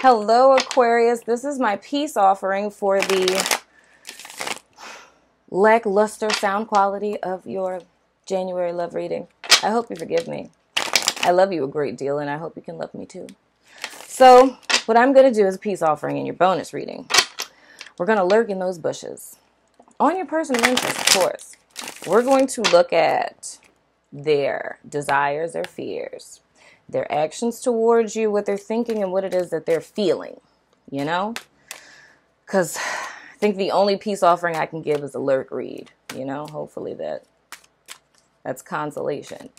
Hello, Aquarius. This is my peace offering for the lackluster sound quality of your January love reading. I hope you forgive me. I love you a great deal, and I hope you can love me too. So, what I'm going to do is a peace offering in your bonus reading. We're going to lurk in those bushes. On your person of interest, of course. We're going to look at their desires, their fears, their actions towards you, what they're thinking, and what it is that they're feeling, you know? Because I think the only peace offering I can give is a lurk read, you know? Hopefully that's consolation.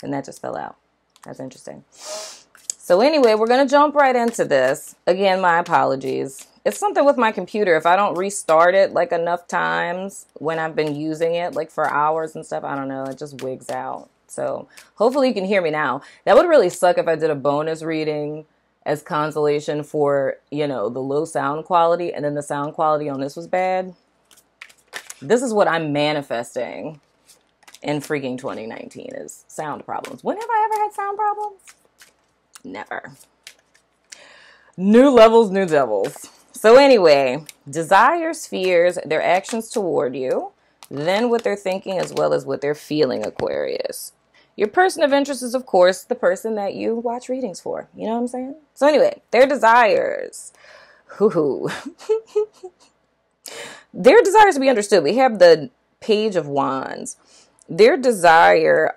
And that just fell out. That's interesting. So anyway, we're going to jump right into this. Again, my apologies. It's something with my computer. If I don't restart it like enough times when I've been using it, like for hours and stuff, I don't know, it just wigs out. So hopefully you can hear me now. That would really suck if I did a bonus reading as consolation for, you know, the low sound quality, and then the sound quality on this was bad. This is what I'm manifesting in freaking 2019 is sound problems. When have I ever had sound problems? Never. New levels, new devils. So anyway, desires, fears, their actions toward you, then what they're thinking as well as what they're feeling, Aquarius. Your person of interest is, of course, the person that you watch readings for. You know what I'm saying? So anyway, their desires. Hoo-hoo. Their desires to be understood. We have the Page of Wands. Their desire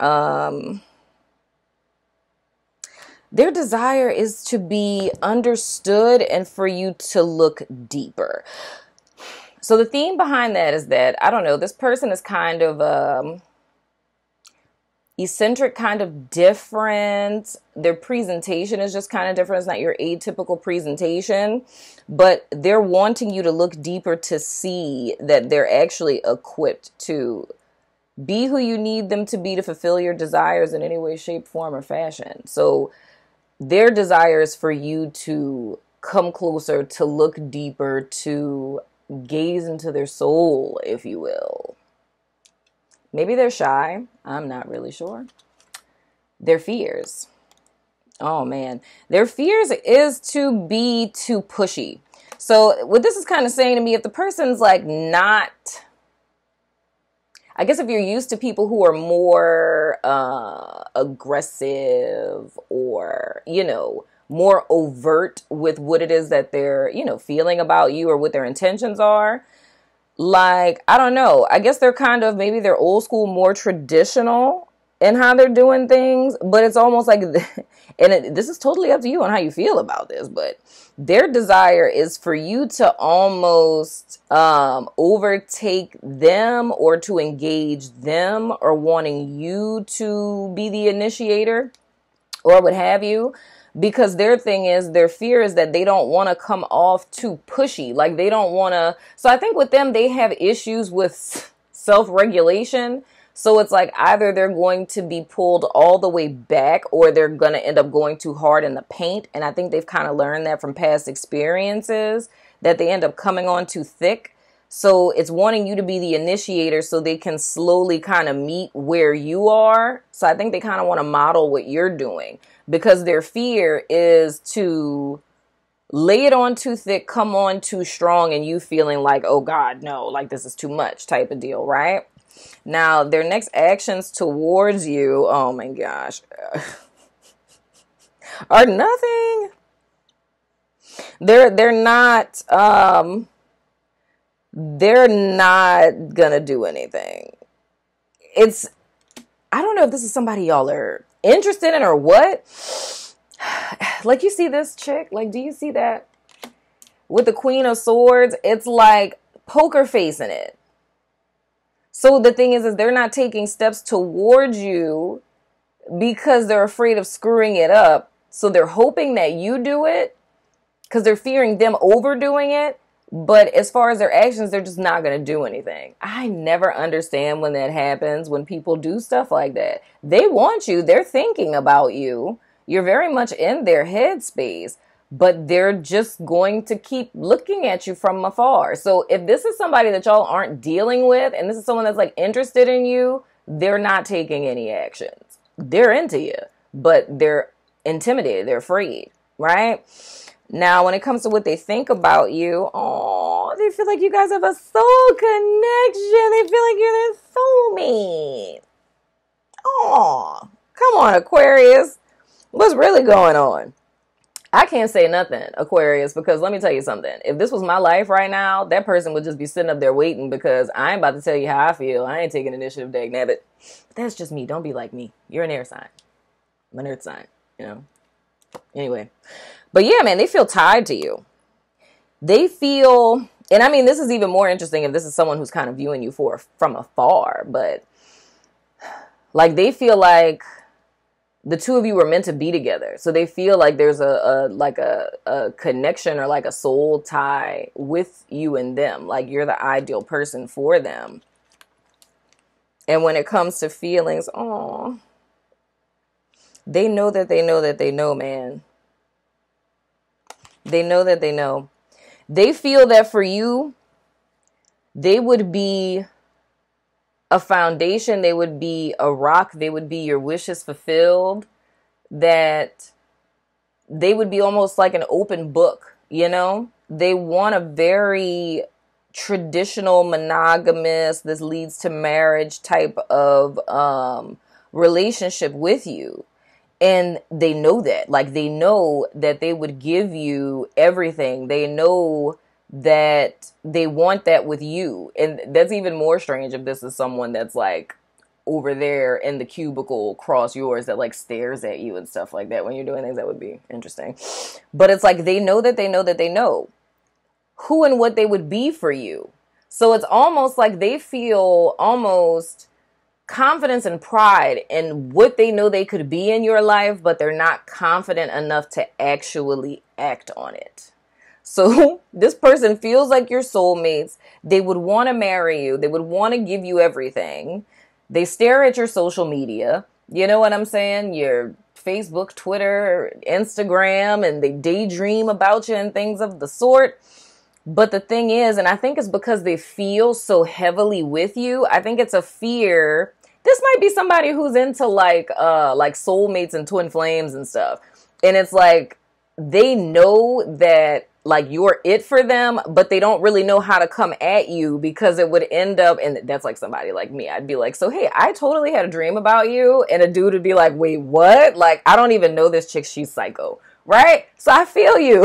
is to be understood and for you to look deeper. So the theme behind that is that, I don't know, this person is kind of eccentric, kind of different. Their presentation is just kind of different. It's not your atypical presentation, but they're wanting you to look deeper to see that they're actually equipped to be who you need them to be to fulfill your desires in any way, shape, form, or fashion. So their desire is for you to come closer, to look deeper, to gaze into their soul, if you will. Maybe they're shy. I'm not really sure. Their fears. Oh, man. Their fears is to be too pushy. So what this is kind of saying to me, if the person's like not... I guess if you're used to people who are more aggressive or, you know, more overt with what it is that they're, you know, feeling about you or what their intentions are, like, I don't know. I guess they're kind of, maybe they're old school, more traditional in how they're doing things, but it's almost like, this is totally up to you on how you feel about this, but their desire is for you to almost overtake them or to engage them or wanting you to be the initiator or what have you, because their thing is, their fear is that they don't want to come off too pushy. Like they don't want to. So I think with them, they have issues with self-regulation. So it's like either they're going to be pulled all the way back or they're going to end up going too hard in the paint. And I think they've kind of learned that from past experiences, that they end up coming on too thick. So it's wanting you to be the initiator so they can slowly kind of meet where you are. So I think they kind of want to model what you're doing because their fear is to lay it on too thick, come on too strong, and you feeling like, oh God, no, like this is too much type of deal, right? Now, their next actions towards you, oh my gosh, are nothing. They're not gonna do anything. I don't know if this is somebody y'all are interested in or what. Like, you see this chick? Like, do you see that? With the Queen of Swords, it's like poker face in it. So the thing is they're not taking steps towards you because they're afraid of screwing it up. So they're hoping that you do it because they're fearing them overdoing it. But as far as their actions, they're just not going to do anything. I never understand when that happens, when people do stuff like that. They want you. They're thinking about you. You're very much in their headspace. But they're just going to keep looking at you from afar. So if this is somebody that y'all aren't dealing with, and this is someone that's like interested in you, they're not taking any actions. They're into you, but they're intimidated. They're afraid. right? Now, when it comes to what they think about you, oh, they feel like you guys have a soul connection. They feel like you're their soulmate. Oh, come on, Aquarius. What's really going on? I can't say nothing, Aquarius, because let me tell you something. If this was my life right now, that person would just be sitting up there waiting because I ain't about to tell you how I feel. I ain't taking initiative, dagnabbit. But that's just me. Don't be like me. You're an air sign. I'm an earth sign, you know. Anyway. But yeah, man, they feel tied to you. They feel, and I mean, this is even more interesting if this is someone who's kind of viewing you from afar, but like they feel like the two of you were meant to be together. So they feel like there's a connection or like a soul tie with you and them. Like you're the ideal person for them. And when it comes to feelings, oh, they know that they know that they know, man. They know that they know. They feel that for you, they would be a foundation. They would be a rock. They would be your wishes fulfilled. That they would be almost like an open book, you know? They want a very traditional, monogamous, this leads to marriage type of relationship with you. And they know that, like they know that they would give you everything. They know that they want that with you. And that's even more strange if this is someone that's like over there in the cubicle across yours that like stares at you and stuff like that when you're doing things. That would be interesting. But it's like they know that they know that they know who and what they would be for you. So it's almost like they feel almost confidence and pride in what they know they could be in your life, but they're not confident enough to actually act on it. So this person feels like your soulmates. They would want to marry you. They would want to give you everything. They stare at your social media. You know what I'm saying? Your Facebook, Twitter, Instagram, and they daydream about you and things of the sort. But the thing is, and I think it's because they feel so heavily with you, I think it's a fear. This might be somebody who's into like soulmates and twin flames and stuff. And it's like, they know that like you're it for them, but they don't really know how to come at you because it would end up, and that's like somebody like me. I'd be like, so, hey, I totally had a dream about you. And a dude would be like, wait, what? Like, I don't even know this chick. She's psycho. Right? So I feel you.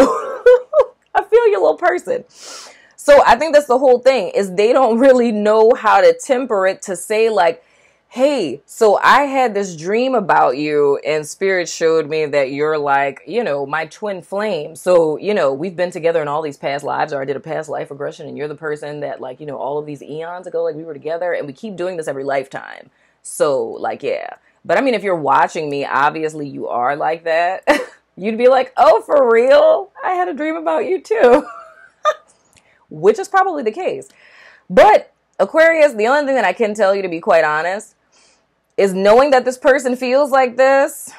I feel your little person. So I think that's the whole thing is they don't really know how to temper it to say like, hey, so I had this dream about you and spirit showed me that you're like, you know, my twin flame. So, you know, we've been together in all these past lives, or I did a past life regression and you're the person that like, you know, all of these eons ago, like we were together and we keep doing this every lifetime. So like, yeah. But I mean, if you're watching me, obviously you are like that. You'd be like, oh, for real? I had a dream about you too. Which is probably the case. But Aquarius, the only thing that I can tell you, to be quite honest, is knowing that this person feels like this.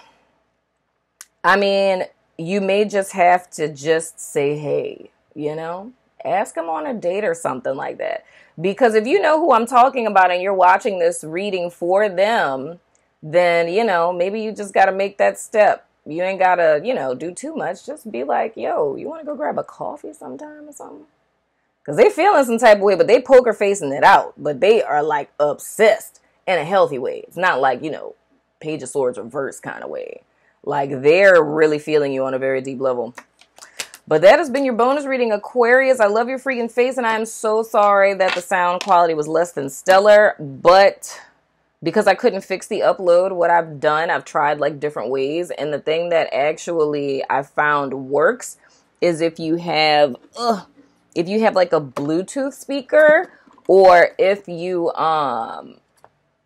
I mean, you may just have to just say, hey, you know, ask them on a date or something like that. Because if you know who I'm talking about and you're watching this reading for them, then, you know, maybe you just got to make that step. You ain't got to, you know, do too much. Just be like, yo, you want to go grab a coffee sometime or something? Because they feeling some type of way, but they poker facing it out. But they are like obsessed in a healthy way. It's not like, you know, Page of Swords reverse kind of way. Like they're really feeling you on a very deep level. But that has been your bonus reading, Aquarius. I love your freaking face, and I am so sorry that the sound quality was less than stellar. But because I couldn't fix the upload, what I've done, I've tried like different ways. And the thing that actually I found works is if you have like a Bluetooth speaker, or if you,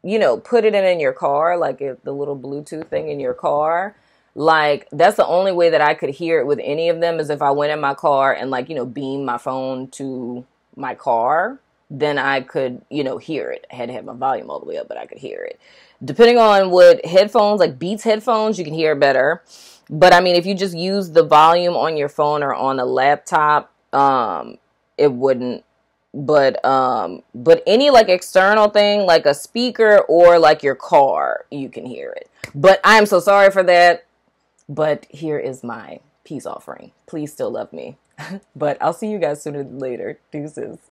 you know, put it in your car, like the little Bluetooth thing in your car. Like, that's the only way that I could hear it with any of them is if I went in my car and, like, you know, beam my phone to my car, then I could, you know, hear it. I had to have my volume all the way up, but I could hear it. Depending on what headphones, like Beats headphones, you can hear it better. But, I mean, if you just use the volume on your phone or on a laptop, it wouldn't. But any, like, external thing, like a speaker or, like, your car, you can hear it. But I am so sorry for that. But here is my peace offering. Please still love me. But I'll see you guys sooner than later. Deuces.